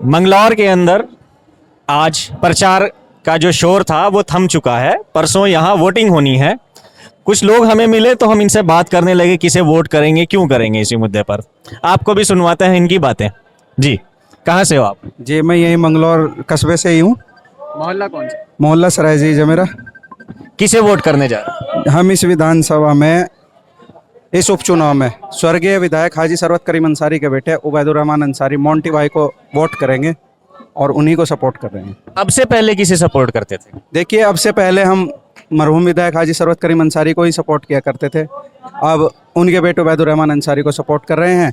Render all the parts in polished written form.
मंगलौर के अंदर आज प्रचार का जो शोर था वो थम चुका है। परसों यहाँ वोटिंग होनी है। कुछ लोग हमें मिले तो हम इनसे बात करने लगे, किसे वोट करेंगे, क्यों करेंगे, इसी मुद्दे पर आपको भी सुनवाते हैं इनकी बातें। जी, कहाँ से हो आप? जी, मैं यही मंगलौर कस्बे से ही हूँ। मोहल्ला कौन सा? मोहल्ला सरायजीज है मेरा। किसे वोट करने जा रहे हैं? हम इस विधानसभा में, इस उपचुनाव में स्वर्गीय विधायक हाजी सरवत करीम अंसारी के बेटे उबैदुर रहमान अंसारी मोंटी भाई को वोट करेंगे और उन्हीं को सपोर्ट कर रहे हैं। अब से पहले किसे सपोर्ट करते थे? देखिए, अब से पहले हम मरहूम विधायक हाजी सरवत करीम अंसारी को ही सपोर्ट किया करते थे। अब उनके बेटे उबैदुर रहमान अंसारी को सपोर्ट कर रहे हैं।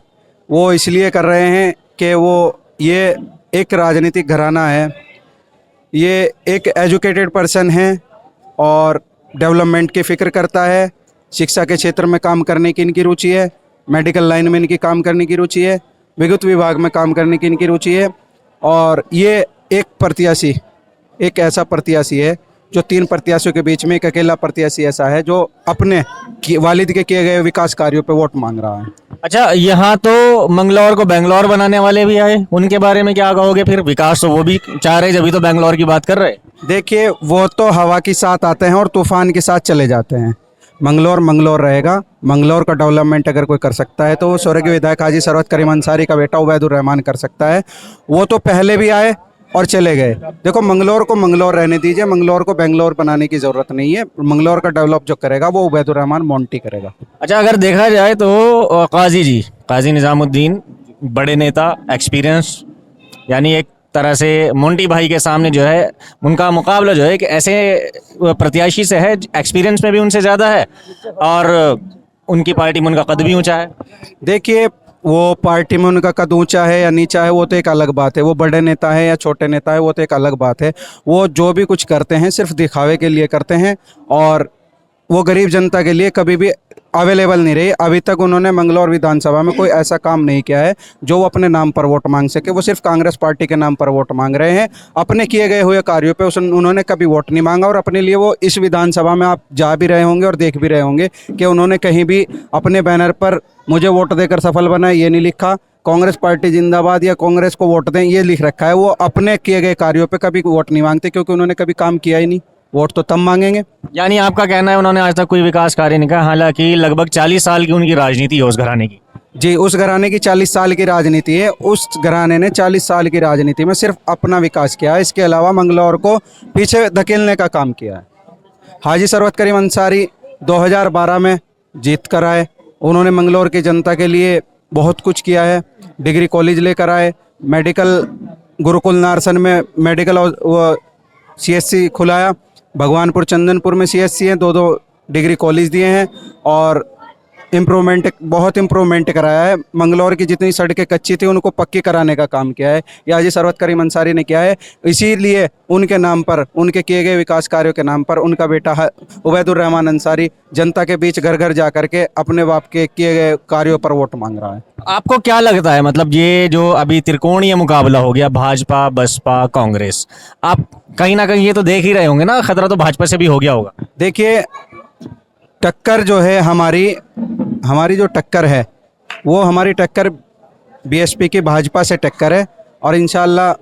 वो इसलिए कर रहे हैं कि ये एक राजनीतिक घराना है, ये एक एजुकेटेड पर्सन है और डेवलपमेंट की फ़िक्र करता है। शिक्षा के क्षेत्र में काम करने की इनकी रुचि है, मेडिकल लाइन में इनकी काम करने की रुचि है, विद्युत विभाग में काम करने की इनकी रुचि है। और ये एक ऐसा प्रत्याशी है जो 3 प्रत्याशियों के बीच में एक अकेला प्रत्याशी ऐसा है जो अपने वालिद के किए गए विकास कार्यों पे वोट मांग रहा है। अच्छा, यहाँ तो मंगलौर को बेंगलौर बनाने वाले भी आए, उनके बारे में क्या कहोगे? फिर विकास तो वो भी चाह रहे, जब तो बेंगलौर की बात कर रहे। देखिए, वो तो हवा के साथ आते हैं और तूफान के साथ चले जाते हैं। मंगलौर रहेगा। मंगलौर का डेवलपमेंट अगर कोई कर सकता है तो वो स्वर्गीय विधायक हाजी सरवत करीम अंसारी का बेटा उबैदुर रहमान कर सकता है। वो तो पहले भी आए और चले गए। देखो, मंगलौर को मंगलौर रहने दीजिए, मंगलौर को बेंगलौर बनाने की ज़रूरत नहीं है। मंगलौर का डेवलप जो करेगा वो उबैदुर रहमान मोंटी करेगा। अच्छा, अगर देखा जाए तो काजी निजामुद्दीन बड़े नेता, एक्सपीरियंस, यानी एक तरह से मोंटी भाई के सामने जो है उनका मुकाबला जो है कि ऐसे प्रत्याशी से है, एक्सपीरियंस में भी उनसे ज़्यादा है और उनकी पार्टी में उनका कद भी ऊंचा है। देखिए, वो पार्टी में उनका कद ऊंचा है या नीचा है वो तो एक अलग बात है। वो बड़े नेता है या छोटे नेता है वो तो एक अलग बात है। वो जो भी कुछ करते हैं सिर्फ दिखावे के लिए करते हैं और वो गरीब जनता के लिए कभी भी अवेलेबल नहीं रही। अभी तक उन्होंने मंगलौर विधानसभा में कोई ऐसा काम नहीं किया है जो वो अपने नाम पर वोट मांग सके। वो सिर्फ कांग्रेस पार्टी के नाम पर वोट मांग रहे हैं। अपने किए गए हुए कार्यों पे उन्होंने कभी वोट नहीं मांगा और अपने लिए वो इस विधानसभा में आप जा भी रहे होंगे और देख भी रहे होंगे कि उन्होंने कहीं भी अपने बैनर पर मुझे वोट देकर सफल बनाए ये नहीं लिखा, कांग्रेस पार्टी जिंदाबाद या कांग्रेस को वोट दें ये लिख रखा है। वो अपने किए गए कार्यों पे कभी वोट नहीं मांगते क्योंकि उन्होंने कभी काम किया ही नहीं। वोट तो तब मांगेंगे। यानी आपका कहना है उन्होंने आज तक कोई विकास कार्य नहीं किया, हालांकि लगभग 40 साल की उनकी राजनीति है उस घराने की। जी, उस घराने की 40 साल की राजनीति है। उस घराने ने 40 साल की राजनीति में सिर्फ अपना विकास किया है, इसके अलावा मंगलौर को पीछे धकेलने का काम किया है। हाजी सरवत करीम अंसारी 2012 में जीत कर आए। उन्होंने मंगलौर की जनता के लिए बहुत कुछ किया है। डिग्री कॉलेज लेकर आए, मेडिकल गुरुकुल नारसन में मेडिकल CSC खुलाया, भगवानपुर चंदनपुर में CSC हैं, 2 डिग्री कॉलेज दिए हैं और बहुत इम्प्रूवमेंट कराया है। मंगलौर की जितनी सड़कें कच्ची थी उनको पक्की कराने का काम किया है, ये हाजी सरवत करीम अंसारी ने किया है। इसीलिए उनके नाम पर, उनके किए गए विकास कार्यों के नाम पर उनका बेटा उबैदुर रहमान अंसारी जनता के बीच घर घर जा करके अपने बाप के किए गए कार्यों पर वोट मांग रहा है। आपको क्या लगता है, मतलब ये जो अभी त्रिकोणीय मुकाबला हो गया, भाजपा, बसपा, कांग्रेस, आप कहीं ना कहीं ये तो देख ही रहे होंगे ना, खतरा तो भाजपा से भी हो गया होगा। देखिए, टक्कर जो है हमारी जो टक्कर है वो हमारी टक्कर BSP की भाजपा से टक्कर है और इंशाल्लाह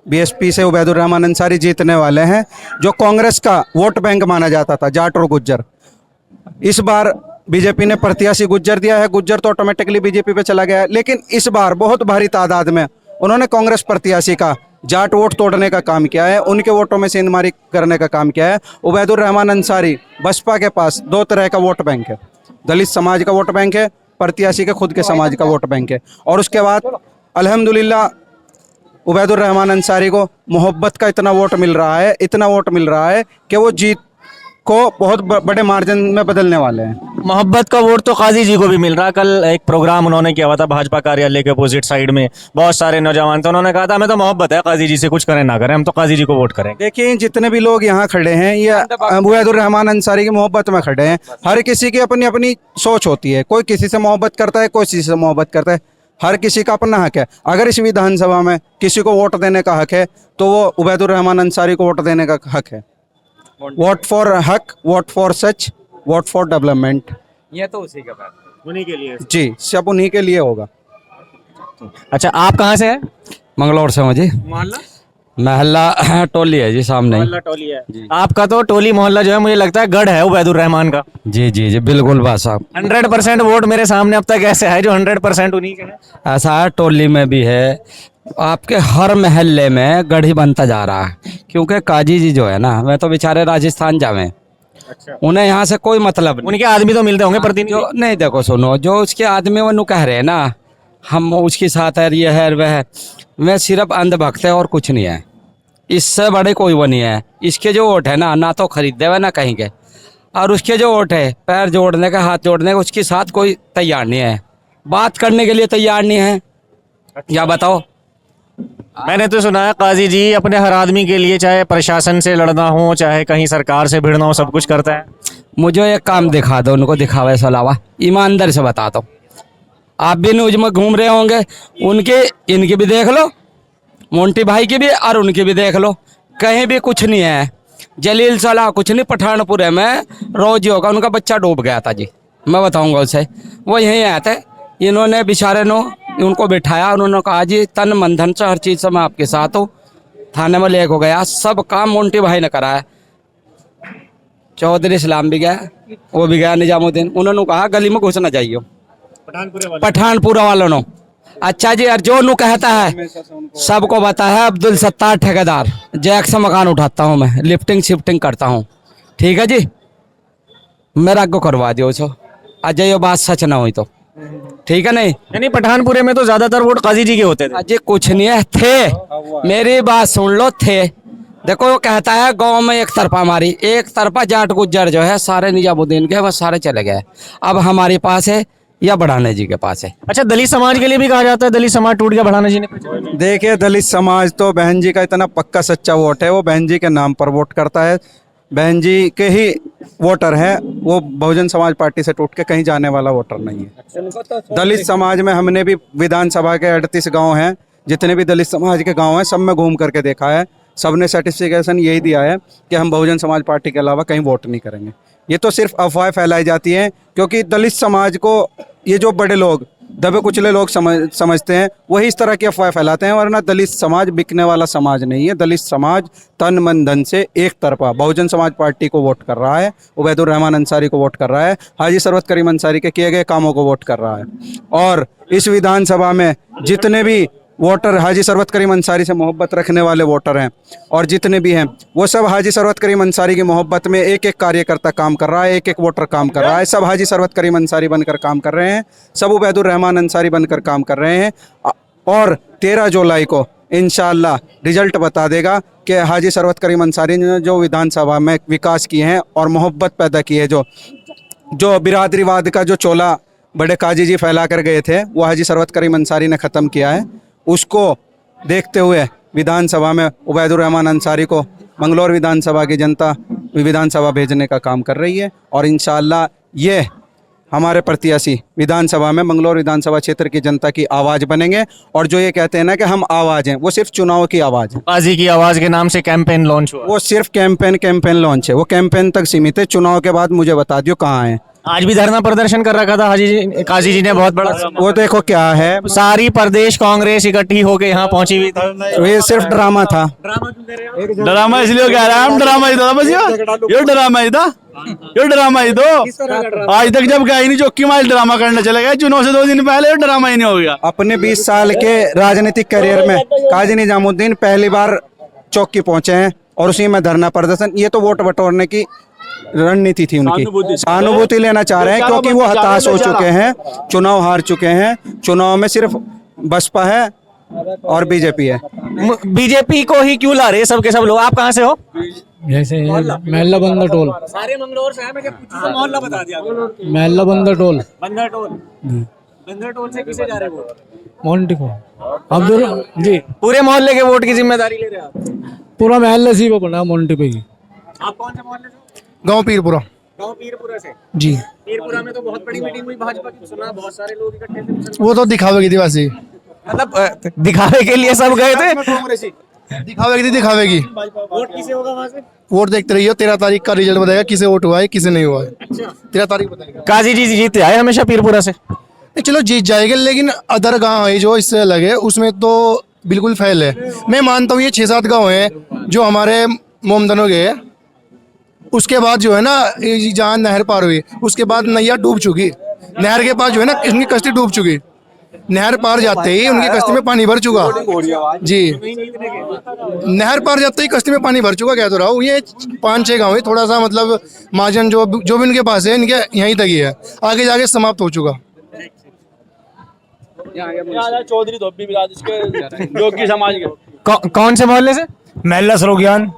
BSP से उबैदुर रहमान अंसारी जीतने वाले हैं। जो कांग्रेस का वोट बैंक माना जाता था, जाट और गुज्जर, इस बार बीजेपी ने प्रत्याशी गुज्जर दिया है। गुज्जर तो ऑटोमेटिकली बीजेपी पे चला गया है, लेकिन इस बार बहुत भारी तादाद में उन्होंने कांग्रेस प्रत्याशी का जाट वोट तोड़ने का काम किया है, उनके वोटों में सेंधमारी करने का काम किया है। उबैदुर रहमान अंसारी, बसपा के पास 2 तरह का वोट बैंक है, दलित समाज का वोट बैंक है, प्रत्याशी के खुद के समाज का वोट बैंक है। और उसके बाद अल्हम्दुलिल्लाह उबैदुर रहमान अंसारी को मोहब्बत का इतना वोट मिल रहा है कि वो जीत को बहुत बड़े मार्जिन में बदलने वाले हैं। मोहब्बत का वोट तो काजी जी को भी मिल रहा। कल एक प्रोग्राम उन्होंने किया हुआ था भाजपा कार्यालय के अपोजिट साइड में, बहुत सारे नौजवान थे, उन्होंने कहा था हमें तो मोहब्बत है काजी जी से, कुछ करें ना करें, हम तो काजी जी को वोट करें। देखिए, जितने भी लोग यहाँ खड़े हैं ये उबैदुर रहमान अंसारी की मोहब्बत में खड़े हैं। हर किसी की अपनी अपनी सोच होती है, कोई किसी से मोहब्बत करता है, कोई किसी से मोहब्बत करता है, हर किसी का अपना हक है। अगर इस विधानसभा में किसी को वोट देने का हक है तो वो उबैदुर रहमान अंसारी को वोट देने का हक है। वोट फॉर हक, vote for such, vote for development, ये तो उसी का बात है। उन्हीं के लिए। जी, सब उन्हीं के लिए होगा। अच्छा, आप कहाँ से हैं? मंगलौर से हूँ जी। मोहल्ला महल्ला टोली है जी, सामने ही। मोहल्ला टोली है। आपका तो टोली मोहल्ला जो है मुझे लगता है गढ़ है उबैदुर रहमान का। जी जी जी, बिल्कुल बात साहब। 100% वोट मेरे सामने अब तक ऐसे है जो 100% उन्हीं के हैं। ऐसा है, टोली में भी है, आपके हर महल्ले में गढ़ी बनता जा रहा है। क्योंकि काजी जी जो है ना, वे तो बेचारे राजस्थान जावे, अच्छा, उन्हें यहाँ से कोई मतलब नहीं। उनके आदमी तो मिलते होंगे प्रतिनिधि। जो नहीं, देखो सुनो, जो उसके आदमी वो नु कह रहे हैं ना, हम उसके साथ है, ये है वह है, मैं सिर्फ अंधभक्त है और कुछ नहीं है। इससे बड़े कोई वो नहीं है। इसके जो वोट है ना तो खरीदे हुए ना कहीं के, और उसके जो वोट है पैर जोड़ने का, हाथ जोड़ने का, उसके साथ कोई तैयार नहीं है, बात करने के लिए तैयार नहीं है। या बताओ। मैंने तो सुना है काजी जी अपने हर आदमी के लिए, चाहे प्रशासन से लड़ना हो चाहे कहीं सरकार से भिड़ना हो, सब कुछ करता है। मुझे एक काम दिखा दो, उनको दिखावे से अलावा, ईमानदार से बता दो। आप भी न्यूज में घूम रहे होंगे, उनके इनकी भी देख लो, मोंटी भाई की भी और उनकी भी देख लो, कहीं भी कुछ नहीं है। जलील सलाह कुछ नहीं, पठानपुर में रोज होगा, उनका बच्चा डूब गया था जी, मैं बताऊंगा उसे, वो यहीं आए थे। इन्होंने बेचारे नो उनको बिठाया, उन्होंने कहा जी तन मन धन से हर चीज़ से मैं आपके साथ हूँ। थाने में लेके गया, सब काम मोंटी भाई ने कराया। चौधरी इस्लाम भी गया, वो भी गया निजामुद्दीन, उन्होंने कहा गली में घुसना चाहिए पठानपुरा वालों ने। अच्छा जी, और जो नू कहता है सबको पता है, अब्दुल सत्तार ठेकेदार, जैक से मकान उठाता हूँ मैं, लिफ्टिंग शिफ्टिंग करता हूँ, ठीक है जी, मेरा आगे करवा दियो सो, अजय ये बात सच ना हुई तो, ठीक है नहीं। यानी पठानपुरे में तो ज्यादातर वोट काजी जी के होते थे। अजय कुछ नहीं है, थे, मेरी बात सुन लो, थे। देखो वो कहता है गांव में एक तरफा मारी, एक तरफा जाट गुज्जर जो है सारे निजामुद्दीन के, वह सारे चले गए। अब हमारे पास है या बढ़ाने जी के पास है। अच्छा, दलित समाज के लिए भी कहा जाता है दलित समाज टूट गया, बढ़ाना जी ने। देखिए, दलित समाज तो बहन जी का इतना पक्का सच्चा वोट है, वो बहन जी के नाम पर वोट करता है, बहन जी के ही वोटर है वो, बहुजन समाज पार्टी से टूट के कहीं जाने वाला वोटर नहीं है। दलित समाज में हमने भी विधानसभा के 38 गांव हैं, जितने भी दलित समाज के गांव हैं सब में घूम करके देखा है, सबने सर्टिफिकेशन यही दिया है कि हम बहुजन समाज पार्टी के अलावा कहीं वोट नहीं करेंगे। ये तो सिर्फ अफवाह फैलाई जाती हैं, क्योंकि दलित समाज को ये जो बड़े लोग, दबे कुचले लोग समझते हैं, वही इस तरह की अफवाह फैलाते हैं, वरना दलित समाज बिकने वाला समाज नहीं है। दलित समाज तन मन धन से एक तरफा बहुजन समाज पार्टी को वोट कर रहा है, उबैदुर रहमान अंसारी को वोट कर रहा है, हाजी सरवत करीम अंसारी के किए गए कामों को वोट कर रहा है। और इस विधानसभा में जितने भी वोटर हाजी सरवत करीम अंसारी से मोहब्बत रखने वाले वोटर हैं, और जितने भी हैं वो सब हाजी सरवत करीम अंसारी की मोहब्बत में एक एक कार्यकर्ता काम कर रहा है, एक एक वोटर काम कर रहा है, सब हाजी सरवत करीम अंसारी बनकर काम कर रहे हैं, सब उबैदुर रहमान अंसारी बनकर काम कर रहे हैं। और 13 जुलाई को इंशाअल्लाह रिजल्ट बता देगा कि हाजी सरवत करीम अंसारी ने जो विधानसभा में विकास किए हैं और मोहब्बत पैदा की है, जो बिरादरीवाद का जो चोला बड़े काजी जी फैला कर गए थे, वो हाजी सरवत करीम अंसारी ने ख़त्म किया है। उसको देखते हुए विधानसभा में उबैदुर रहमान अंसारी को मंगलौर विधानसभा की जनता विधानसभा भेजने का काम कर रही है, और इंशाअल्लाह ये हमारे प्रत्याशी विधानसभा में मंगलौर विधानसभा क्षेत्र की जनता की आवाज़ बनेंगे। और जो ये कहते हैं ना कि हम आवाज़ हैं, वो सिर्फ चुनाव की आवाज़ है। काजी की आवाज के नाम से कैंपेन लॉन्च हुआ, वो सिर्फ कैंपेन लॉन्च है, वो कैंपेन तक सीमित है, चुनाव के बाद मुझे बता दियो कहाँ है। आज भी धरना प्रदर्शन कर रखा था हाजी जी, काजी जी ने बहुत बड़ा। वो देखो क्या है, सारी प्रदेश कांग्रेस इकट्ठी होके यहाँ पहुंची हुई थी। ये सिर्फ ड्रामा था। ड्रामा इसलिए कह रहा है, हम ड्रामा ही था बस, ये ड्रामा ही था, ये ड्रामा ही तो आज तक जब गया ही नहीं, चौकी माइल ड्रामा करने चले गए, चुनाव से 2 दिन पहले ये ड्रामा ही नहीं हो गया। अपने 20 साल के राजनीतिक करियर में काजी निजामुद्दीन पहली बार चौकी पहुंचे हैं, और उसी में धरना प्रदर्शन, ये तो वोट बटोरने की रणनीति थी उनकी, सहानुभूति लेना चाह रहे हैं, क्योंकि वो हताश हो चुके हैं, चुनाव हार चुके हैं। चुनाव में सिर्फ बसपा है और बीजेपी है। बीजेपी को ही क्यों ला रहे सब के सब लोग? आप कहाँ से हो? जैसे महल्ला बंदर टोल, सारे मंगलौर से हैं, मैं पूछूं तो मोहल्ला बता दिया। महल्ला बंदर टोल, बंदर टोल से किसे जा रहे वोट? मोंटी को अब्दुल जी, पूरे मोहल्ले के वोट की जिम्मेदारी ले रहे हैं आप? पूरा महल्ला सी पे बना मोंटी पे की। आप कौन से मोहल्ले से? गांव पीरपुरा गांव पीरपुरा से। जी, पीरपुरा में तो बहुत बड़ी मीटिंग हुई भाजपा की, सुना बहुत सारे लोग इकट्ठे थे। वो तो दिखावे की थी वैसे, मतलब दिखावे के लिए सब गए थे? दिखावे की थी, दिखावे की। वोट किसे होगा वहां से? वोट देखते रहिए, 13 तारीख का रिजल्ट बताएगा किसे वोट हुआ है किसे नहीं हुआ है। 13 तारीख बताएगा। काजी जी जीतते आए हमेशा पीरपुरा से। नहीं, चलो जीत जाएगा, लेकिन अदर गांव है जो इससे अलग है उसमें तो बिल्कुल फेल है। मैं मानता हूँ ये 6-7 गांव हैं जो हमारे मोमदनों के हैं। उसके बाद जो है ना, ये जहाँ नहर पार हुई उसके बाद नैया डूब चुकी। नहर के पास जो है ना इनकी कश्ती डूब चुकी। नहर पार जाते ही उनकी कश्ती में पानी भर चुका जी। नहर पार जाते ही कश्ती में पानी भर चुका, कह तो रहा हूँ। ये 5-6 गाँव है, थोड़ा सा मतलब महाजन जो भी उनके पास है इनके यहीं तक ही है, आगे जाके समाप्त हो चुका। चौधरी धोबी बिराद इसके योगी समाज के। कौन से मोहल्ले से? महल्ला सरोगियान।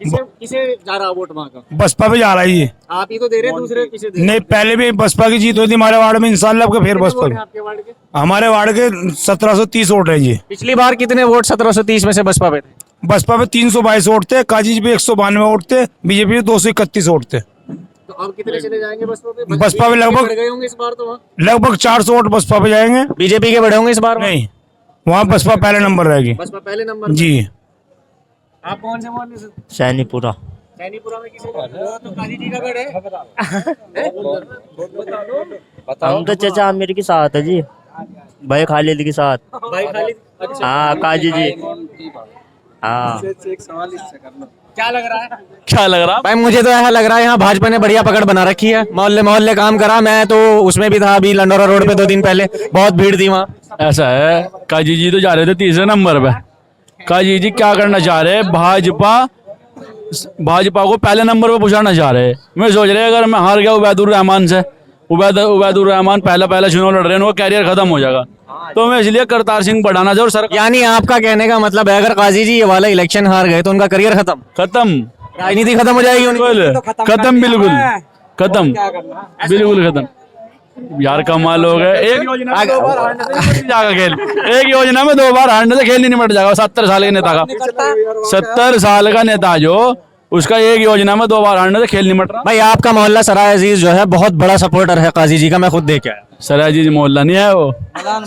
किसे जा रहा वोट वहाँ का? बसपा पे जा रहा है ये। आप ही तो दे रहे हैं, दूसरे किसे दे रहे नहीं, पहले भी बसपा की जीत हुई थी हमारे वार्ड में, इंशाल्लाह अब फिर बसपा हैं? आपके वार्ड के हमारे वार्ड के 1730 वोट है जी। पिछली बार कितने वोट 1730 में से बसपा पे थे? बसपा पे 322 वोट थे, काजी पे 192 वोट थे, बीजेपी पे 231 वोट थे। तो अब कितने चले जाएंगे बसपा पे? बसपा पे लगभग- बढ़ गए होंगे इस बार तो वहाँ। लगभग 400 वोट बसपा पे जाएंगे। बीजेपी के बढ़े होंगे इस बार? नहीं, वहाँ बसपा पहले नंबर रहेगी बसपा पहले नंबर पे। जी। आप कौन से मोहल्ले से? सैनीपुरा। सैनीपुरा में किसे? वो तो काजी जी का गढ़ है। हम तो चाचा आमिर के साथ है जी, भाई खालिद के साथ। भाई खालिद। अच्छा, हाँ काजी जी। हाँ क्या लग रहा है? क्या लग रहा? भाई मुझे तो ऐसा लग रहा है यहाँ भाजपा ने बढ़िया पकड़ बना रखी है। मोहल्ले मोहल्ले काम करा, मैं तो उसमें भी था अभी लंडोरा रोड पे 2 दिन पहले, बहुत भीड़ थी वहाँ। ऐसा है, काजी जी तो जा रहे थे तीसरे नंबर पे। काजी जी क्या करना चाह रहे हैं? भाजपा को पहले नंबर पे पहुंचाना चाह रहे हैं। मैं सोच रहे अगर मैं हार गया उबैदुर रहमान से, उबैदुर रहमान पहला चुनाव लड़ रहे हैं, उनका कैरियर खत्म हो जाएगा, तो मैं इसलिए करतार सिंह बढ़ाना चाहूँ। सर यानी आपका कहने का मतलब है अगर काजी जी ये वाला इलेक्शन हार गए तो उनका करियर खत्म, खत्म, राजनीति खत्म हो जाएगी उनकी। खत्म, बिल्कुल खत्म, बिल्कुल खत्म। यार कमाल हो गए। एक योजना में 2 बार हारने से जाएगा खेल, एक योजना में 2 बार हारने से खेल नहीं निपट जाएगा। 70 साल के नेता का, 70 साल का नेता जो उसका एक योजना में 2 बार हारने से खेल निपट रहा। भाई आपका मोहल्ला सराय अजीज जो है बहुत बड़ा सपोर्टर है काजी जी का, मैं खुद देख के आया। सराय जी मोहल्ला नहीं है वो,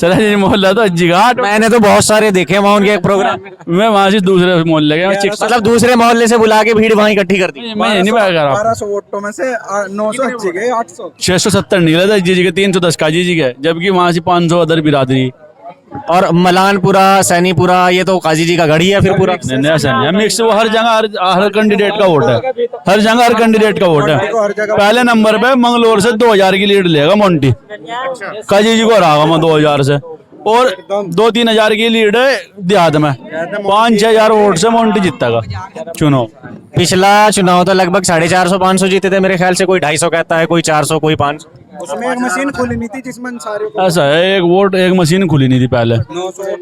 सराय जी मोहल्ला तो अज्जी घाट। मैंने तो बहुत सारे देखे वहाँ उनके प्रोग्राम में। मैं वहां से दूसरे मोहल्ले गया, मतलब दूसरे मोहल्ले से बुला के भीड़ वहाँ इकट्ठी कर दी। मैं नहीं बैठ रहा। 1200 वोटों में से 900 अच्छी गए, 800 670 निकले थे अज्जी जी के, 310 काजी जी के, जबकि वहां से 500 अदर बिरादरी। और मलानपुरा सैनीपुरा ये तो काजी जी का गढ़ी है फिर पूरा। नहीं ऐसा नहीं है, मिक्स वो हर जगह हर कैंडिडेट का वोट है, हर जगह हर कैंडिडेट का वोट है। पहले नंबर पे मंगलोर से 2000 की लीड लेगा मोंटी, काजी जी को हरागा मैं 2000 से, और 2-3 हजार की लीड है देहात में, 5-6 हजार वोट से मोंटी जीतेगा चुनाव। पिछला चुनाव तो लगभग 450-500 जीते थे मेरे ख्याल से, कोई 250 कहता है, कोई 400, कोई 500। उसमें एक मशीन खुली नहीं थी जिसमें सारे ऐसा है, एक मशीन खुली नहीं थी पहले।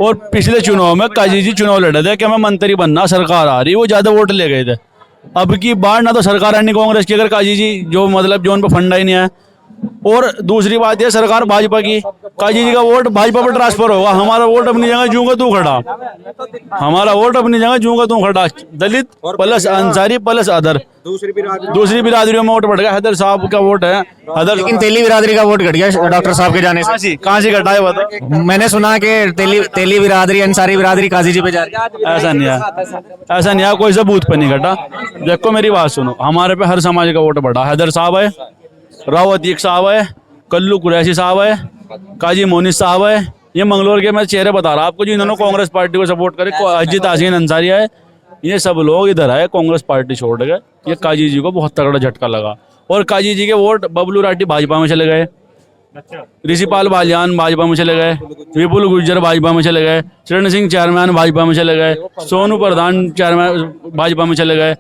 और पिछले चुनाव में काजी जी चुनाव लड़े थे कि मैं मंत्री बनना, सरकार आ रही, वो ज्यादा वोट ले गए थे। अब की बार ना तो सरकार आनी कांग्रेस की, अगर काजी जी जो मतलब जो उन पर फंडा ही नहीं है। और दूसरी बात यह सरकार भाजपा की, काजी जी का वोट भाजपा पर ट्रांसफर होगा। हमारा वोट अपनी जगह जूंगा तू खड़ा, हमारा वोट अपनी जगह जूंगा तू खड़ा, दलित प्लस अंसारी प्लस अदर, दूसरी बिरादरियों में वोट बढ़ गया। हैदर साहब का वोट है, हैदर लेकिन तेली बिरादरी का वोट घट गया डॉक्टर साहब के जाने से। कहाँ से घटा है बता? मैंने सुना कि तेली बिरादरी अंसारी बिरादरी काजी जी पे जा रही है। ऐसा नहीं है, ऐसा नहीं है, कोई से बूथ पे नहीं घटा। देखो मेरी बात सुनो, हमारे पे हर समाज का वोट बढ़ा। हैदर साहब है, राव अतीक साहब है, कल्लू कुरैशी साहब है, काजी मोनिस साहब है। ये मंगलोर के मैं चेहरे बता रहा आपको, जो इन्होंने कांग्रेस पार्टी को सपोर्ट करे, अजीत आसीन अंसारी है, ये सब लोग इधर आए कांग्रेस पार्टी छोड़ गए। ये काजी जी को बहुत तगड़ा झटका लगा, और काजी जी के वोट बबलू राठी भाजपा में चले गए, ऋषिपाल बालियान भाजपा में चले गए, विपुल गुर्जर भाजपा में चले गए, चरण सिंह चेयरमैन भाजपा में चले गए, सोनू प्रधान चेयरमैन भाजपा में चले गए,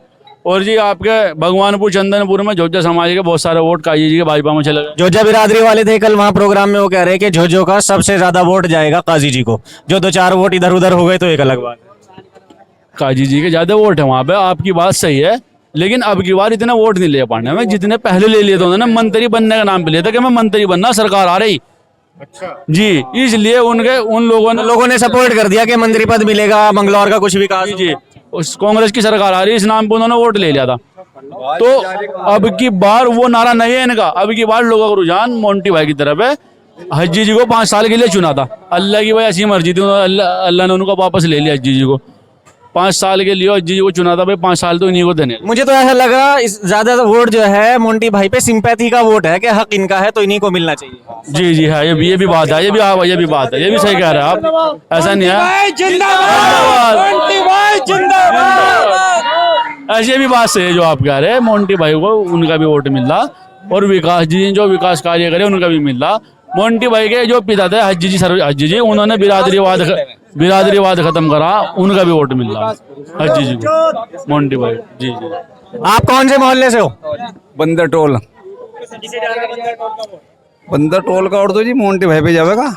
और जी आपके भगवानपुर चंदनपुर में जोजा समाज के बहुत सारे वोट काजी जी के भाजपा में चले गए। जोजा बिरादरी वाले थे कल वहाँ प्रोग्राम में, वो कह रहे कि जोजो का सबसे ज्यादा वोट जाएगा काजी जी को, जो 2-4 वोट इधर उधर हो गए तो एक अलग बात है। काजी जी के ज्यादा वोट है वहाँ पे, आपकी बात सही है, लेकिन अब की बार इतना वोट नहीं ले पाने में जितने पहले ले लिए थे। उन्होंने मंत्री बनने का नाम पे लिया था कि मैं मंत्री बनना, सरकार आ रही। अच्छा जी, इसलिए उन लोगों ने सपोर्ट कर दिया कि मंत्री पद मिलेगा, मंगलौर का कुछ विकास। जी, उस कांग्रेस की सरकार आ रही है, इस नाम पे उन्होंने वोट ले लिया था। तो अब की बार वो नारा नहीं है इनका, अब की बार लोगों का रुझान मोंटी भाई की तरफ है। हज्जी जी को 5 साल के लिए चुना था, अल्लाह की वजह ऐसी मर्जी थी, अल्लाह ने उनको वापस ले लिया हज्जी जी को। 5 साल के लिए हज्जी जी को चुना था भाई, 5 साल तो इन्हीं को देने। मुझे तो ऐसा लग रहा इस ज्यादा वोट जो है मोंटी भाई पे सिंपैथी का वोट है कि हक इनका है तो इन्हीं को मिलना चाहिए। जी जी हाँ, ये भी बात है, ये भी बात है, ये भी सही कह रहे हैं आप, ऐसा नहीं है। ऐसी भी बात सही है जो आप कह रहे हैं, मोंटी भाई को उनका भी वोट मिल रहा, और विकास जी जो विकास कार्य करे उनका भी मिल रहा। मोंटी भाई के जो पिता थे हज्जी जी उन्होंने बिरादरीवाद खत्म करा, उनका भी वोट मिल रहा हज्जी जी को, मोंटी भाई। जी जी। आप कौन से मोहल्ले से हो? बंदर टोल, बंदर टोल का और तो जी मोंटी भाई पे जाएगा।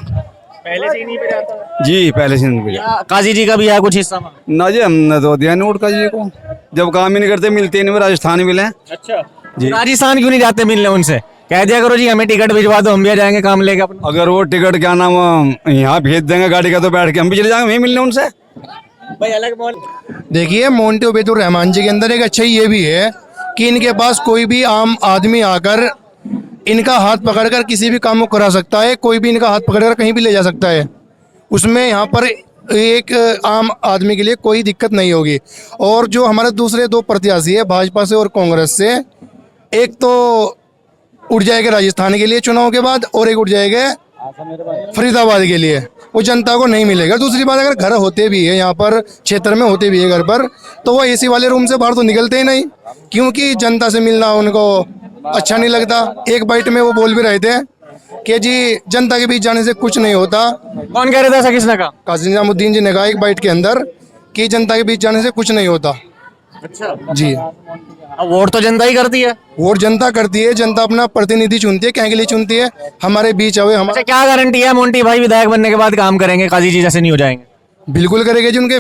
पहले से ही नहीं पे जाता जी पहले से नहीं भेजा। काजी जी का भी है कुछ हिस्सा में? ना जी हमने तो दिया नहीं वोट काजी को, जब काम ही नहीं करते मिलते नहीं, राजस्थान मिले। अच्छा जी। राजस्थान क्यों नहीं जाते मिलने उनसे? कह दिया करो जी हमें टिकट भिजवा दो, हम भी आ जाएंगे काम लेके अपना। अगर वो टिकट क्या नाम यहाँ भेज देंगे गाड़ी का तो बैठ के हम भी चले जाएंगे वहीं मिलने उनसे। भाई अलग मोहल्ले। देखिए मोंटी उबैदुर रहमान जी के अंदर एक अच्छाई ये भी है कि इनके पास कोई भी आम आदमी आकर इनका हाथ पकड़कर किसी भी काम को करा सकता है, कोई भी इनका हाथ पकड़कर कहीं भी ले जा सकता है। उसमें यहाँ पर एक आम आदमी के लिए कोई दिक्कत नहीं होगी। और जो हमारे दूसरे 2 प्रत्याशी है भाजपा से और कांग्रेस से, एक तो उठ जाएगा राजस्थान के लिए चुनाव के बाद, और एक उठ जाएगा फरीदाबाद के लिए, वो जनता को नहीं मिलेगा। दूसरी बात, अगर घर होते भी है यहाँ पर क्षेत्र में होते भी है घर पर, तो वो एसी वाले रूम से बाहर तो निकलते ही नहीं, क्योंकि जनता से मिलना उनको अच्छा नहीं लगता। एक बाइट में वो बोल भी रहे थे कि जी जनता के बीच जाने से कुछ नहीं होता। कौन कह रहा था? ऐसा किसने कहा? काजी निजामुद्दीन जी ने कहा एक बाइट के अंदर कि जनता के बीच जाने से कुछ नहीं होता। अच्छा जी, अब वोट तो जनता ही करती है। वोट जनता करती है, जनता अपना प्रतिनिधि चुनती है, क्या के लिए चुनती है? हमारे बीच आवे। अच्छा क्या गारंटी है मोंटी भाई विधायक बनने के बाद काम करेंगे, काजी जी जैसे नहीं हो जाएंगे? बिल्कुल करेंगे जी, उनके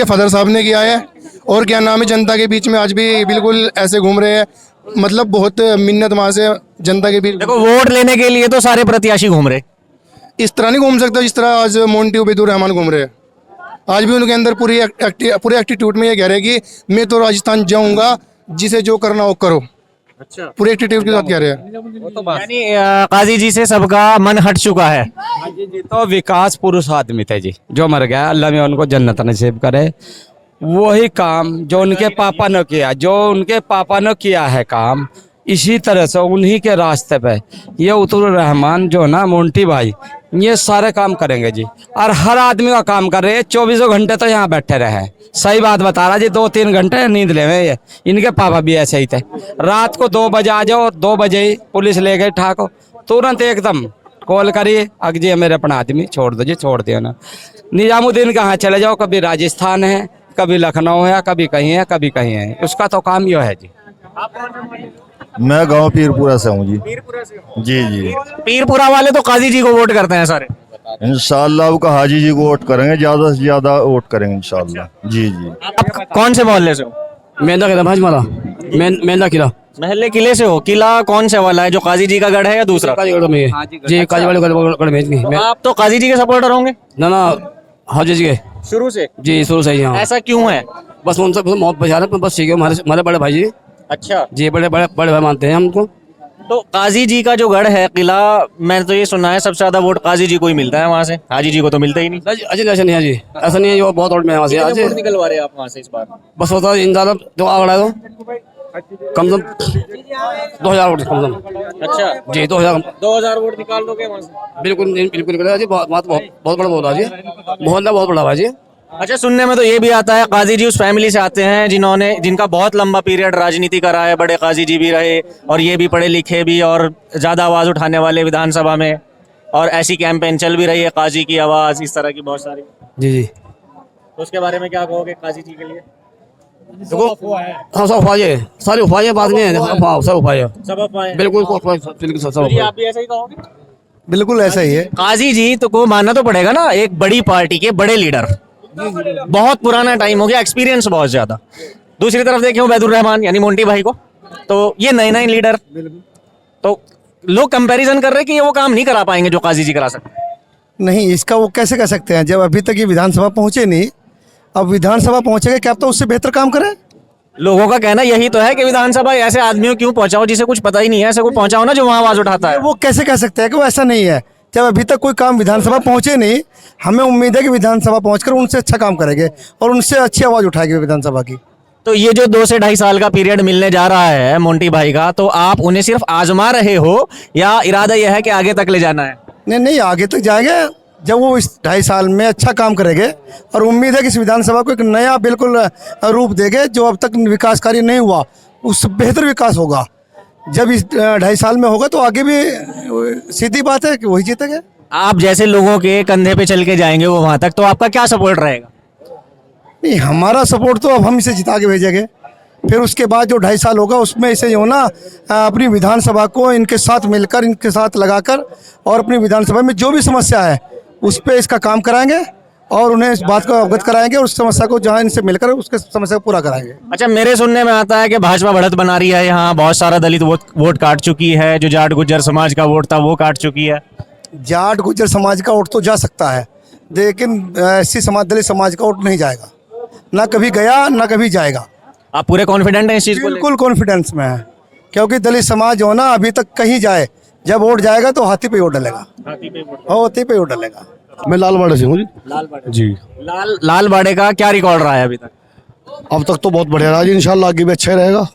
फादर साहब ने किया है। और क्या नाम है, जनता के बीच में आज भी बिल्कुल ऐसे घूम रहे हैं, मतलब बहुत मिन्नत वहाँ से जनता के बीच। देखो वोट लेने के लिए तो सारे प्रत्याशी घूम रहे, इस तरह नहीं घूम सकता जिस तरह आज मोंटी उबैदुर रहमान घूम रहे हैं। आज भी उनके अंदर पूरे एटीट्यूड में ये कह रहे हैं कि मैं तो राजस्थान जाऊंगा, जिसे जो करना हो करो। अच्छा, पूरे एटीट्यूड के साथ कह रहे हैं। यानी काजी जी से सबका मन हट चुका है। तो विकास पुरुष आदमी थे जी, जो मर गया, अल्लाह में उनको जन्नत नसीब करे। वही काम जो उनके पापा ने किया, जो उनके पापा ने किया है काम, इसी तरह से उन्हीं के रास्ते पे ये उतुर रहमान जो ना मोंटी भाई, ये सारे काम करेंगे जी। और हर आदमी का काम कर रहे हैं, 24 घंटे तो यहाँ बैठे रहे। सही बात बता रहा जी, 2-3 घंटे नींद ले हुए। इनके पापा भी ऐसे ही थे, रात को 2 बजे आ जाओ, 2 बजे ही पुलिस ले गई ठाको, तुरंत एकदम कॉल करिए, अग जी मेरे अपना आदमी छोड़ दो जी, छोड़ दिया ना। निजामुद्दीन कहाँ चले जाओ, कभी राजस्थान है, कभी लखनऊ है, कभी कहीं है, कभी कहीं है, उसका तो काम यो है जी। मैं गांव पीरपुरा से हूँ जी। पीरपुरा से? जी जी। पीरपुरा वाले तो काजी जी को वोट करते हैं सारे। इंशाल्लाह का हाजी जी को वोट करेंगे, ज्यादा से ज्यादा वोट करेंगे इंशाल्लाह। जी जी। आप कौन से मोहल्ले से हो? मेंदा किला भाजमाला, मेंदा किला, महल्ले किले से हो। किला कौन से वाला है, जो काजी जी का गढ़ है या दूसरा? काजीगढ़ में जी, काजीगढ़ भेज गई। आप तो काजी जी के सपोर्टर होंगे ना ना, हाजी जी के शुरू से? जी शुरू से ही। हाँ, ऐसा क्यों है? बस उनसे बहुत पहचान है, बस ठीक है। हमारे बड़े भाई जी अच्छा जी, बड़े भाई मानते हैं हमको। तो काजी जी का जो गढ़ है किला, मैंने तो ये सुना है सबसे ज्यादा वोट काजी जी को ही मिलता है वहाँ से, हाजी जी को तो मिलता ही नहीं। अजय ऐसा नहीं है जी, ऐसा नहीं है, वो बहुत वोट में है वहाँ से। आज वोट निकलवा रहे हैं आप वहाँ से इस बार? बस होता है इंशाल्लाह, जो आगड़ा है तो कम से कम 2000 वोट कम से कम। अच्छा जी 2000 वोट निकाल दोगे वहाँ से? बिल्कुल बिल्कुल जी, बहुत बड़ा बोला जी, मोहल्ला बहुत बड़ा जी। अच्छा, सुनने में तो ये भी आता है काजी जी उस फैमिली से आते हैं जिनका बहुत लंबा पीरियड राजनीति का रहा है, बड़े काजी जी भी रहे और ये भी पढ़े लिखे भी और ज्यादा आवाज उठाने वाले विधानसभा में, और ऐसी कैंपेन चल भी रही है काजी की आवाज, इस तरह की बहुत सारी। जी जी, तो उसके बारे में क्या कहोगे काजी जी के लिए? हाँ सब अफवाह है, सारी अफवाह, बात नहीं है, सब अफवाह है, सब अफवाह बिल्कुल सब अफवाह। आप भी ऐसा ही कहोगे? बिल्कुल ऐसा ही है। काजी जी तो को मानना तो पड़ेगा ना, एक बड़ी पार्टी के बड़े लीडर, बहुत पुराना टाइम हो गया, एक्सपीरियंस बहुत ज्यादा। दूसरी तरफ देखें उबैदुर रहमान यानी मोंटी भाई को, तो ये नए लीडर, तो लोग कंपैरिजन कर रहे हैं कि ये वो काम नहीं करा पाएंगे जो काजी जी करा सकते हैं। नहीं, इसका वो कैसे कर सकते हैं जब अभी तक ये विधानसभा पहुंचे नहीं। अब विधानसभा पहुंचेंगे, क्या तो उससे बेहतर काम करें। लोगों का कहना यही तो है कि विधानसभा ऐसे आदमियों क्यों पहुंचाओ जिसे कुछ पता ही नहीं है, ऐसे को पहुंचाओ ना जो वहां आवाज उठाता है। वो कैसे कह सकते हैं कि वो ऐसा नहीं है, जब अभी तक कोई काम विधानसभा पहुंचे नहीं, हमें उम्मीद है कि विधानसभा पहुंचकर उनसे अच्छा काम करेंगे और उनसे अच्छी आवाज़ उठाएंगे विधानसभा की। तो ये जो 2 से 2.5 साल का पीरियड मिलने जा रहा है मोंटी भाई का, तो आप उन्हें सिर्फ आजमा रहे हो या इरादा यह है कि आगे तक ले जाना है? नहीं नहीं, आगे तक जाएंगे जब वो इस 2.5 साल में अच्छा काम करेंगे, और उम्मीद है कि इस विधानसभा को एक नया बिल्कुल रूप देंगे। जो अब तक विकास कार्य नहीं हुआ उससे बेहतर विकास होगा। जब इस 2.5 साल में होगा तो आगे भी सीधी बात है कि वही जीतेंगे। आप जैसे लोगों के कंधे पे चल के जाएंगे वो वहां तक, तो आपका क्या सपोर्ट रहेगा? नहीं, हमारा सपोर्ट तो अब हम इसे जिता के भेजेंगे, फिर उसके बाद जो 2.5 साल होगा उसमें इसे जो ना अपनी विधानसभा को इनके साथ मिलकर, इनके साथ लगाकर, और अपनी विधानसभा में जो भी समस्या है उस पर इसका काम कराएंगे और उन्हें इस बात को अवगत कराएंगे और उस समस्या को जहां इनसे मिलकर उसके समस्या को पूरा कराएंगे। अच्छा, मेरे सुनने में आता है कि भाजपा बढ़त बना रही है, यहाँ बहुत सारा दलित वोट काट चुकी है, जो जाट गुज्जर समाज का वोट था वो काट चुकी है। जाट गुज्जर समाज का वोट तो जा सकता है, लेकिन एससी समाज, दलित समाज का वोट नहीं जाएगा, ना कभी गया ना कभी जाएगा। आप पूरे कॉन्फिडेंट हैं इस चीज को? बिल्कुल कॉन्फिडेंस में है, क्योंकि दलित समाज जो है ना अभी तक कहीं जाए, जब वोट जाएगा तो हाथी पे वोट डलेगा, हाथी पे वोट डलेगा। मैं लालवाड़ा से हूँ जी। लालबाड़े जी, लालबाड़े का क्या रिकॉर्ड रहा है अभी तक? अब तक तो बहुत बढ़िया रहा जी, इंशाल्लाह आगे भी अच्छा ही रहेगा।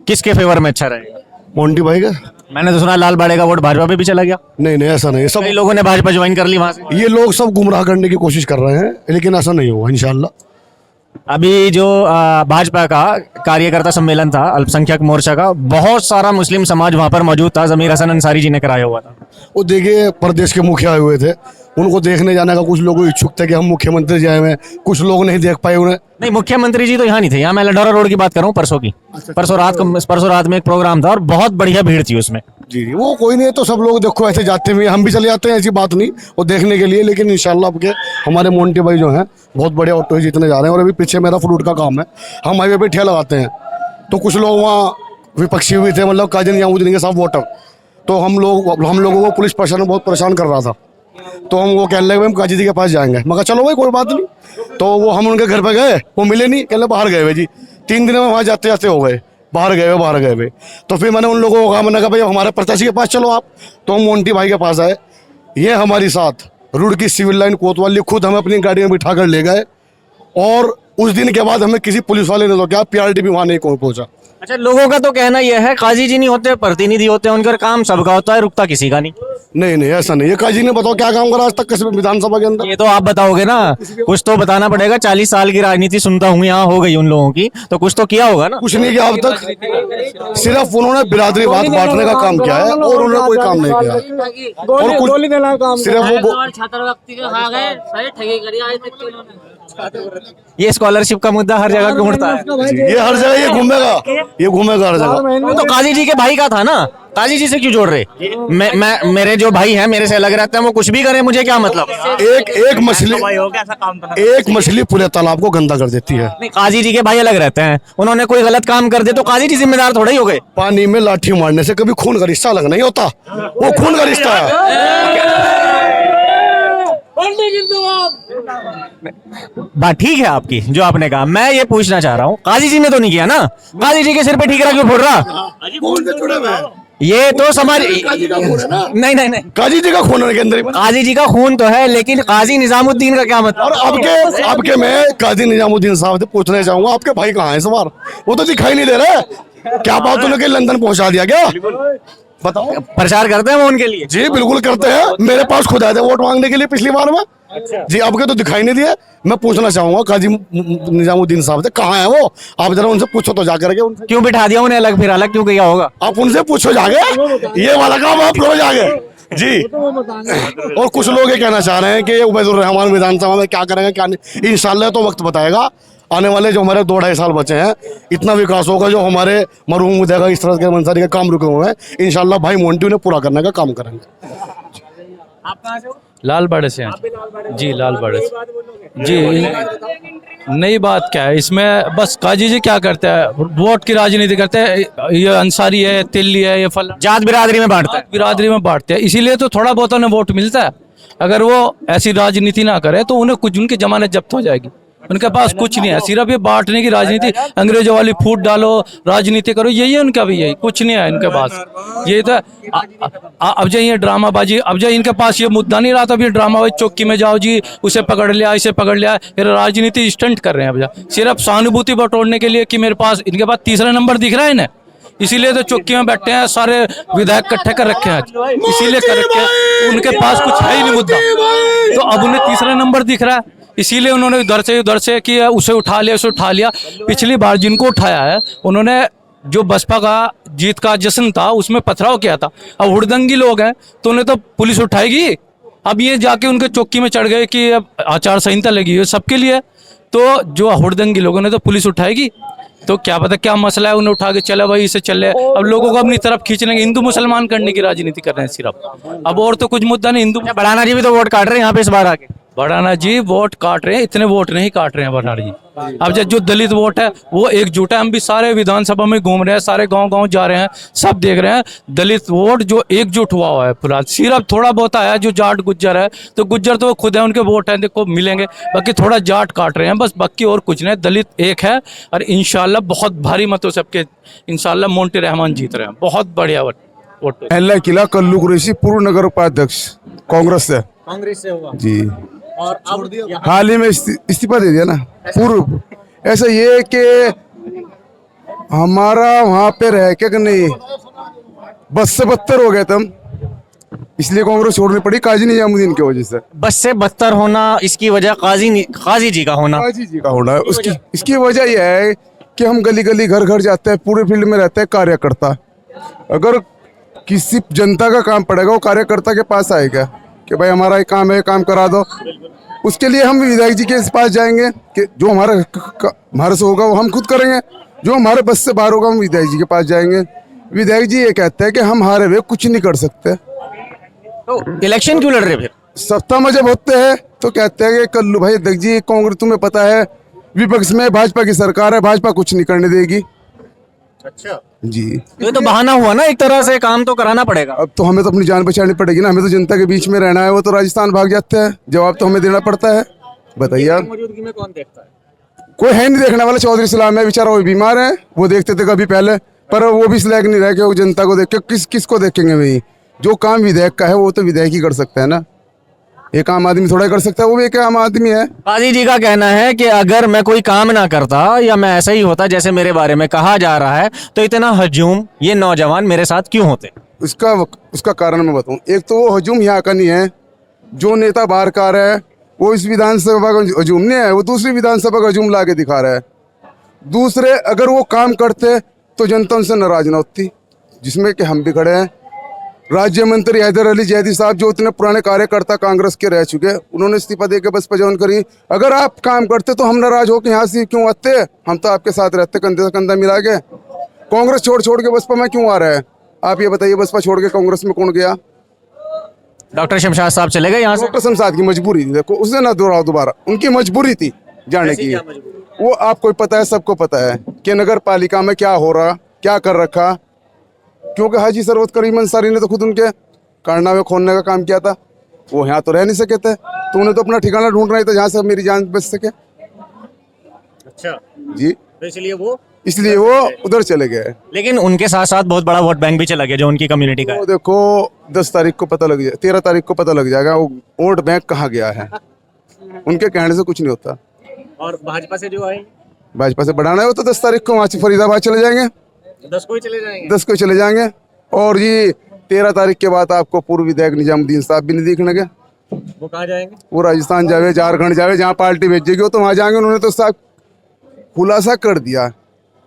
किसके फेवर में अच्छा रहेगा? मोंटी भाई का। मैंने तो सुना लालबाड़े का वोट भाजपा पे भी चला गया। नहीं नहीं, ऐसा नहीं है, सब कई लोगों ने भाजपा ज्वाइन कर ली वहां से। ये लोग सब गुमराह करने की कोशिश कर रहे हैं, लेकिन ऐसा नहीं होगा इंशाल्लाह। अभी जो भाजपा का कार्यकर्ता सम्मेलन था अल्पसंख्यक मोर्चा का, बहुत सारा मुस्लिम समाज वहां पर मौजूद था, जमीर हसन अंसारी जी ने कराया हुआ था। वो देखिए प्रदेश के मुखिया आए हुए थे, उनको देखने जाने का कुछ लोग इच्छुक थे कि हम मुख्यमंत्री जी आए हुए हैं, कुछ लोग नहीं देख पाए उन्हें। नहीं, मुख्यमंत्री जी तो यहाँ नहीं थे, यहाँ मैं लडौरा रोड की बात कर रहा हूँ, परसों की। परसों रात में एक प्रोग्राम था और बहुत बढ़िया भीड़ थी उसमें। जी जी, वो कोई नहीं है तो सब लोग देखो ऐसे जाते हुए, हम भी चले जाते हैं, ऐसी बात नहीं, वो देखने के लिए। लेकिन इंशाल्लाह आपके हमारे मोंटी भाई जो हैं बहुत बड़े ऑटो ही जीतने जा रहे हैं। और अभी पीछे मेरा फ्रूट का काम है, हम हाईवे पे ठेला लगाते हैं, तो कुछ लोग वहाँ विपक्षी भी थे, मतलब काजी निजामुद्दीन के साथ वोटर, तो हम लोगों को पुलिस प्रशासन बहुत परेशान कर रहा था। तो हम वो कहने लगे हम काजी जी के पास जाएंगे। मैं कहा चलो भाई कोई बात नहीं। तो वो हम उनके घर पे गए, वो मिले नहीं, कहने बाहर गए हुए जी। 3 दिन में वहाँ जाते जाते हो गए, बाहर गए हुए। तो फिर मैंने उन लोगों को कहा, मैंने कहा भाई हमारे प्रत्याशी के पास चलो आप। तो हम मोंटी भाई के पास आए, ये हमारी साथ रुड़ की सिविल लाइन कोतवाली खुद हमें अपनी गाड़ी में बिठा कर ले गए। और उस दिन के बाद हमें किसी पुलिस वाले ने तो क्या PRT भी वहाँ नहीं पहुँचा। अच्छा, लोगों का तो कहना यह है काजी जी नहीं होते, प्रतिनिधि होते हैं, उनका काम सबका होता है, रुकता किसी का नहीं। नहीं ऐसा नहीं है। काजी ने बताओ क्या काम करा आज तक किसी विधानसभा के अंदर? ये तो आप बताओगे ना, कुछ तो बताना पड़ेगा। 40 साल की राजनीति सुनता हूँ यहाँ हो गई उन लोगों की, तो कुछ तो किया होगा ना। कुछ नहीं किया अब तक, सिर्फ उन्होंने बिरादरी बात बांटने का काम किया है और उन्होंने कोई काम नहीं किया। और कुछ सिर्फ वो ये स्कॉलरशिप का मुद्दा हर जगह घूमता है, ये हर जगह ये घूमेगा हर जगह। तो काजी जी के भाई का था ना, काजी जी से क्यों जोड़ रहे? मेरे जो भाई हैं मेरे से अलग रहते हैं, वो कुछ भी करें मुझे क्या मतलब? एक मछली पूरे तालाब को गंदा कर देती है। नहीं, काजी जी के भाई अलग रहते हैं, उन्होंने कोई गलत काम कर दे तो काजी जी जिम्मेदार थोड़ा ही हो गए। पानी में लाठी मारने से कभी खून का रिश्ता अलग नहीं होता, वो खून का रिश्ता है। बात ठीक है आपकी जो आपने कहा, मैं ये पूछना चाह रहा हूँ, काजी जी ने तो नहीं किया ना? काजी जी के सिर पे ठीकरा क्यों फोड़ रहा? ये तो समाज नहीं काजी जी का खून है के अंदर। काजी जी का खून तो है, लेकिन काजी निजामुद्दीन का क्या मतलब? और आपके मैं काजी निजामुद्दीन साहब से पूछना चाहूंगा, आपके भाई कहाँ है इस बार? वो तो दिखाई नहीं दे रहे। क्या बात उन्हें लंदन पहुंचा दिया क्या? बताओ। प्रचार करते हैं वो उनके लिए? जी बिल्कुल करते हैं, मेरे पास खुद आए थे वोट मांगने के लिए पिछली बार में। जी आपके तो दिखाई नहीं दिए। मैं पूछना चाहूंगा काजी निजामुद्दीन साहब से, कहाँ है वो? आप जरा उनसे पूछो तो जाकर के उनसे। क्यों बिठा दिया उन्हें अलग, फिर अलग क्यों किया होगा? आप उनसे पूछो जाके, ये वाला काम आप करो जाके जी। और कुछ लोग ये कहना चाह रहे हैं कि उबैदुर रहमान विधानसभा में क्या करेंगे क्या नहीं, इंशाल्लाह तो वक्त बताएगा। आने वाले जो हमारे 2-2.5 साल बचे हैं, इतना विकास होगा जो हमारे मरहूम मुदेगा इस तरह के मंसारी के काम रुके हुए हैं, इंशाल्लाह भाई मोंटी उन्हें पूरा करने का काम करेंगे। लालबाड़े से हैं जी, लालबाड़े से जी। नई बात क्या है इसमें? बस काजी जी क्या करते हैं, वोट की राजनीति करते हैं। ये अंसारी है, तिल्ली है, ये फल जात बिरादरी में बांटता है, बिरादरी में बांटते हैं, इसीलिए तो थोड़ा बहुत उन्हें वोट मिलता है। अगर वो ऐसी राजनीति ना करे तो उन्हें कुछ उनकी जमानत जब्त हो जाएगी। उनके पास कुछ नहीं है, सिर्फ ये बांटने की राजनीति, अंग्रेजों वाली फूट डालो, राजनीति करो, यही है उनका भी, यही कुछ नहीं है इनके पास। ये तो अब जो ये ड्रामाबाजी, अब जो इनके पास ये मुद्दा नहीं रहा था, अब ये ड्रामाबाजी, चौकी में जाओ जी, उसे पकड़ लिया, इसे पकड़ लिया, ये राजनीति स्टंट कर रहे हैं अब जा, सिर्फ सहानुभूति बटोरने के लिए कि मेरे पास, इनके पास तीसरा नंबर दिख रहा है इन्हें, इसीलिए तो चौकी में बैठे हैं, सारे विधायक इकट्ठे कर रखे हैं, इसीलिए कर रखे हैं, उनके पास कुछ है ही नहीं मुद्दा, तो अब उन्हें तीसरा नंबर दिख रहा है, इसीलिए उन्होंने उधर से कि उसे उठा लिया, उसे उठा लिया। पिछली बार जिनको उठाया है उन्होंने, जो बसपा का जीत का जश्न था उसमें पथराव किया था, अब हुड़दंगी लोग हैं तो उन्हें तो पुलिस उठाएगी। अब ये जाके उनके चौकी में चढ़ गए कि अब आचार संहिता लगी है सबके लिए, तो जो हुड़दंगी लोगों ने तो पुलिस उठाएगी, तो क्या पता क्या मसला है, उन्हें उठा के चले भाई इसे चले, अब लोगों को अपनी तरफ खींच लेंगे, हिंदू मुसलमान करने की राजनीति कर रहे हैं सिर्फ, अब और तो कुछ मुद्दा नहीं। हिंदू बढ़ाना जी भी तो वोट काट रहे हैं यहाँ पे इस बार आके। बढ़ाना जी वोट काट रहे हैं, इतने वोट नहीं काट रहे हैं बढ़ाना जी। अब जो दलित वोट है वो एकजुट है, हम भी सारे विधानसभा में घूम रहे हैं, सारे गांव-गांव जा रहे हैं, सब देख रहे हैं, दलित वोट जो एकजुट हुआ है फिलहाल, सिर्फ थोड़ा बहुत आया जो जाट गुज्जर है, तो गुज्जर तो खुद है, उनके वोट हैं देखो मिलेंगे, बाकी थोड़ा जाट काट रहे हैं बस, बाकी और कुछ नहीं, दलित एक है, और इंशाल्लाह बहुत भारी मतों से सबके इंशाल्लाह मोंटी रहमान जीत रहे हैं, बहुत बढ़िया वोट। महल्ला किला कल्लू कुरैशी, पूर्व नगर उपाध्यक्ष, कांग्रेस से। कांग्रेस से हुआ जी, और अब हाल ही में इस्तीफा दे दिया ना पूर्व। ऐसा ये है कि हमारा वहाँ पे रह के कि नहीं, बस से बदतर हो गए थे हम, इसलिए कांग्रेस छोड़नी पड़ी काजी निजामुद्दीन की वजह से। बस से बदतर होना, इसकी वजह काजी जी का होना। काजी जी का होना है उसकी, इसकी वजह यह है कि हम गली गली घर घर जाते हैं, पूरे फील्ड में रहते हैं कार्यकर्ता, अगर किसी जनता का काम पड़ेगा वो कार्यकर्ता के पास आएगा कि भाई हमारा ये काम है, काम करा दो, उसके लिए हम विधायक जी के पास जाएंगे कि जो हमारे से होगा वो हम खुद करेंगे, जो हमारे बस से बाहर होगा हम विधायक जी के पास जाएंगे। विधायक जी ये कहते हैं कि हम हारे हुए कुछ नहीं कर सकते, तो इलेक्शन क्यों लड़ रहे फिर? सत्ता में जब होते हैं तो कहते हैं कि कल्लू भाई देख जी, कांग्रेस तुम्हें पता है विपक्ष में भाजपा की सरकार है, भाजपा कुछ नहीं करने देगी। अच्छा जी, ये तो बहाना हुआ ना एक तरह से, काम तो कराना पड़ेगा। अब तो हमें तो अपनी जान बचानी पड़ेगी ना, हमें तो जनता के बीच में रहना है, वो तो राजस्थान भाग जाते हैं, जवाब तो हमें देना पड़ता है। बताइए आप, मौजूदगी में कौन देखता है? कोई है नहीं देखने वाला, चौधरी सलाम है बेचारा, वो बीमार है, वो देखते थे कभी पहले, पर वो भी इस लायक नहीं रहे कि वो जनता को देख के किसको देखेंगे भाई, जो काम विधायक का है वो तो विधायक ही कर सकता है ना, एक आम आदमी थोड़ा कर सकता है, वो भी एक आम आदमी है। काजी जी का कहना है कि अगर मैं कोई काम ना करता या मैं ऐसा ही होता जैसे मेरे बारे में कहा जा रहा है, तो इतना हजूम ये नौजवान मेरे साथ क्यों होते? उसका कारण मैं बताऊं, एक तो वो हजूम यहाँ का नहीं है, जो नेता बाहर का आ रहा है वो इस विधानसभा का हजूम नहीं है, वो दूसरी विधानसभा का हजूम ला के दिखा रहा है। दूसरे, अगर वो काम करते तो जनता उनसे नाराज ना होती, जिसमें कि हम भी खड़े हैं। राज्य मंत्री हैदर अली जैदी साहब जो इतने पुराने कार्यकर्ता कांग्रेस के रह चुके, उन्होंने इस्तीफा देकर बसपा ज्वाइन करी। अगर आप काम करते तो हम नाराज होकर यहाँ से क्यों आते? हम तो आपके साथ रहते, कंधे से कंधा मिला के। कांग्रेस छोड़ के बसपा में क्यों आ रहा है? आप ये बताइए, बसपा छोड़ के कांग्रेस में कौन गया? डॉक्टर शमशाद साहब चले गए यहाँ से। डॉक्टर शमशाद की मजबूरी थी, देखो उसने ना दोहराओ दोबारा, उनकी मजबूरी थी जाने की। वो आपको पता है, सबको पता है कि नगर पालिका में क्या हो रहा, क्या कर रखा, क्योंकि हाजी सरवत करीम अंसारी ने तो खुद उनके कारनामे खोलने का काम किया था। वो यहाँ तो रह नहीं सके थे, तो उन्हें तो अपना ठिकाना ढूंढना ही था जहाँ से मेरी जान बच सके। अच्छा जी, तो इसलिए वो उधर चले गए। लेकिन उनके साथ साथ बहुत बड़ा वोट बैंक भी चला गया जो उनकी कम्युनिटी का है। वो देखो 10 तारीख को पता लग जाए, 13 तारीख को पता लग जाएगा वो वोट बैंक कहाँ गया है। उनके कहने से कुछ नहीं होता। और भाजपा से जो है, भाजपा से बढ़ाना है वो तो 10 तारीख को वहाँ से फरीदाबाद चले जाएंगे, 10 को ही चले जाएंगे, 10 को चले जाएंगे। और ये 13 तारीख के बाद आपको पूर्व विधायक निजामुद्दीन साहब भी नहीं दिखने के। वो कहाँ जाएंगे? वो राजस्थान जावे, झारखंड जावे, जहाँ पार्टी भेजेगी वो तो वहाँ जाएंगे। उन्होंने तो साहब खुलासा कर दिया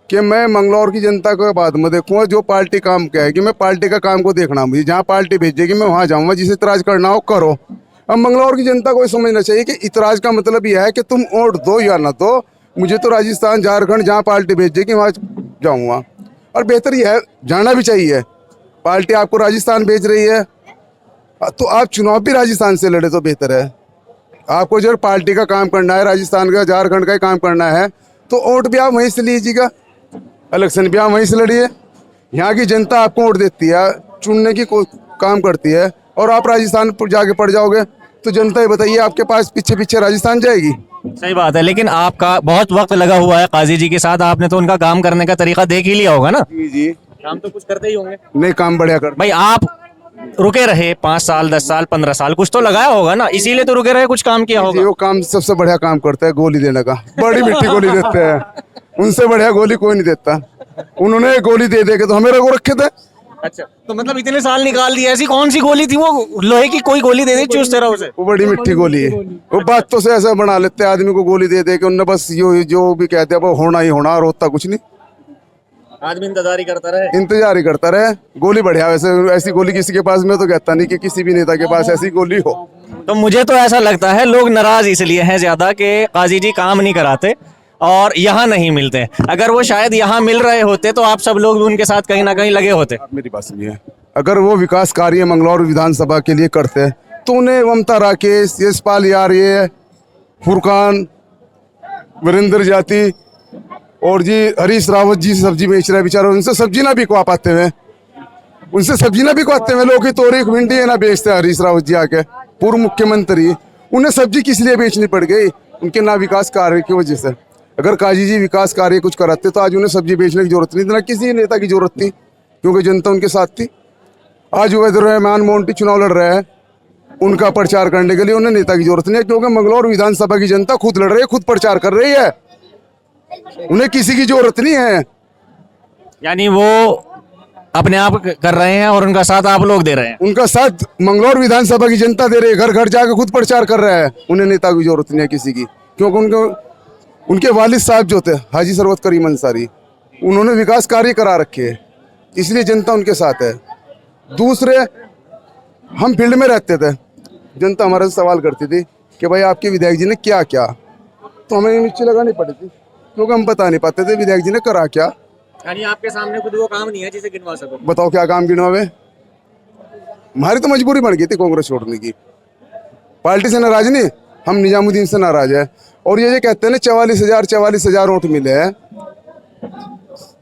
कि मैं मंगलौर की जनता को बाद में देखूंगा, जो पार्टी काम कहेगी मैं पार्टी का काम को देखना, मुझे जहाँ पार्टी भेजेगी मैं वहाँ जाऊँगा, जिसे इतराज करना हो करो। अब मंगलौर की जनता को समझना चाहिए कि इतराज का मतलब यह है कि तुम वोट दो या ना दो, मुझे तो राजस्थान झारखंड जहाँ पार्टी भेजेगी वहाँ जाऊँगा। और बेहतर यह है, जाना भी चाहिए। पार्टी आपको राजस्थान भेज रही है तो आप चुनाव भी राजस्थान से लड़े तो बेहतर है। आपको जो पार्टी का काम करना है, राजस्थान का झारखंड का ही काम करना है, तो वोट भी आप वहीं से लीजिएगा, इलेक्शन भी आप वहीं से लड़िए। यहाँ की जनता आपको वोट देती है, चुनने की काम करती है, और आप राजस्थान पर जाके पड़ जाओगे तो जनता ये बताइए आपके पास पीछे पीछे राजस्थान जाएगी? सही बात है, लेकिन आपका बहुत वक्त लगा हुआ है काजी जी के साथ, आपने तो उनका काम करने का तरीका देख ही लिया होगा ना। जी जी। काम तो कुछ करते ही होंगे नहीं, काम बढ़िया कर। भाई। आप रुके रहे 5 साल 10 साल 15 साल, कुछ तो लगाया होगा ना, इसीलिए तो रुके रहे, कुछ काम किया जी, होगा। वो काम सबसे बढ़िया काम करता है गोली देने का। बड़ी मिट्टी गोली देते हैं, उनसे बढ़िया गोली कोई नहीं देता। उन्होंने गोली दे दे के तो हमें रखो रखे थे। अच्छा, तो मतलब इतने साल निकाल दिए, ऐसी कौन सी गोली थी वो, लोहे की कोई गोली दे दी चूसते रहो उसे। वो बड़ी मिट्टी गोली है। वो बातों से ऐसा बना लेते हैं आदमी को, गोली दे दे के उन्होंने बस जो भी कहते हैं वो होना ही होना, और होता कुछ नहीं। आदमी इंतजार ही करता रहे। इंतजार ही करता रहे। गोली बढ़िया, वैसे ऐसी गोली किसी के पास, मैं तो कहता नहीं कि किसी भी नेता के पास ऐसी गोली हो। तो मुझे तो ऐसा लगता है लोग नाराज इसलिए हैं ज्यादा कि काजी जी काम नहीं कराते और यहाँ नहीं मिलते। अगर वो शायद यहाँ मिल रहे होते तो आप सब लोग भी उनके साथ कहीं ना कहीं लगे होते। आप मेरी बात सुनिए, अगर वो विकास कार्य मंगलौर विधानसभा के लिए करते तो उन्हें ममता राकेश, यशपाल यार, ये फुरकान, वीरेंद्र जाति और जी हरीश रावत जी सब्जी बेच रहे बेचारे, उनसे सब्जी ना बिकवा पाते हुए, उनसे सब्जी ना बिकवाते हुए, लोग की तोरी भिंडी है ना बेचते हैं हरीश रावत जी आके, पूर्व मुख्यमंत्री। उन्हें सब्जी किस लिए बेचनी पड़ गई? उनके ना विकास कार्य की वजह से। अगर काजी जी विकास कार्य कुछ कराते तो आज उन्हें सब्जी बेचने की जरूरत नहीं थी, ना किसी नेता की जरूरत थी, क्योंकि जनता उनके साथ थी। आज उवैद रहमान मोंटी चुनाव लड़ रहे हैं, उनका प्रचार करने के लिए उन्हें नेता की जरूरत नहीं है, क्योंकि मंगलौर विधानसभा की जनता खुद लड़ रही है, खुद प्रचार कर रही है, उन्हें किसी की जरूरत नहीं है। यानी वो अपने आप कर रहे हैं और उनका साथ आप लोग दे रहे हैं। उनका साथ मंगलौर विधानसभा की जनता दे रही है, घर घर जाकर खुद प्रचार कर रहा है। उन्हें नेता की जरूरत नहीं है किसी की, क्योंकि उनके वालिद साहब जो थे हाजी सरवत करीम अंसारी, उन्होंने विकास कार्य करा रखे हैं, इसलिए जनता उनके साथ है। दूसरे, हम फील्ड में रहते थे, जनता हमारे से सवाल करती थी कि भाई आपके विधायक जी ने क्या क्या, तो हमें मिर्ची लगानी पड़ी थी, क्योंकि हम बता नहीं पाते थे विधायक जी ने करा क्या। यानी आपके सामने खुद वो काम नहीं है जिसे गिनवा सको। बताओ क्या काम गिनवावे? हमारी तो मजबूरी बन गई थी कांग्रेस छोड़ने की। पार्टी से नाराज नहीं, हम निजामुद्दीन से नाराज है। और ये कहते हैं ना 44,000 वोट मिले हैं।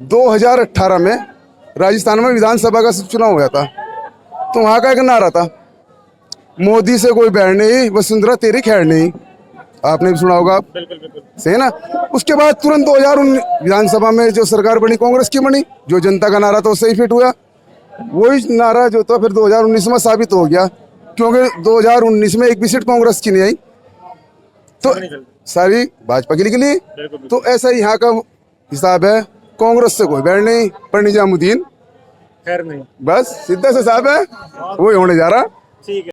2018 में राजस्थान में विधानसभा का चुनाव हुआ था, तो वहाँ का एक नारा था, मोदी से कोई बैर नहीं, वसुंधरा तेरी खैर नहीं। आपने भी सुना होगा, सही ना। उसके बाद तुरंत 2019 विधानसभा में जो सरकार बनी कांग्रेस की बनी, जो जनता का नारा था उससे ही फिट हुआ। वही नारा जो था फिर 2019 में साबित हो गया, क्योंकि 2019 में एक भी सीट कांग्रेस की नहीं आई, तो सारी भाजपा की निकली। तो ऐसा ही यहाँ का हिसाब है, कांग्रेस से कोई बैर नहीं, पर निजामुद्दीन खैर नहीं, बस सीधा सा हिसाब है, वही होने जा रहा। ठीक है।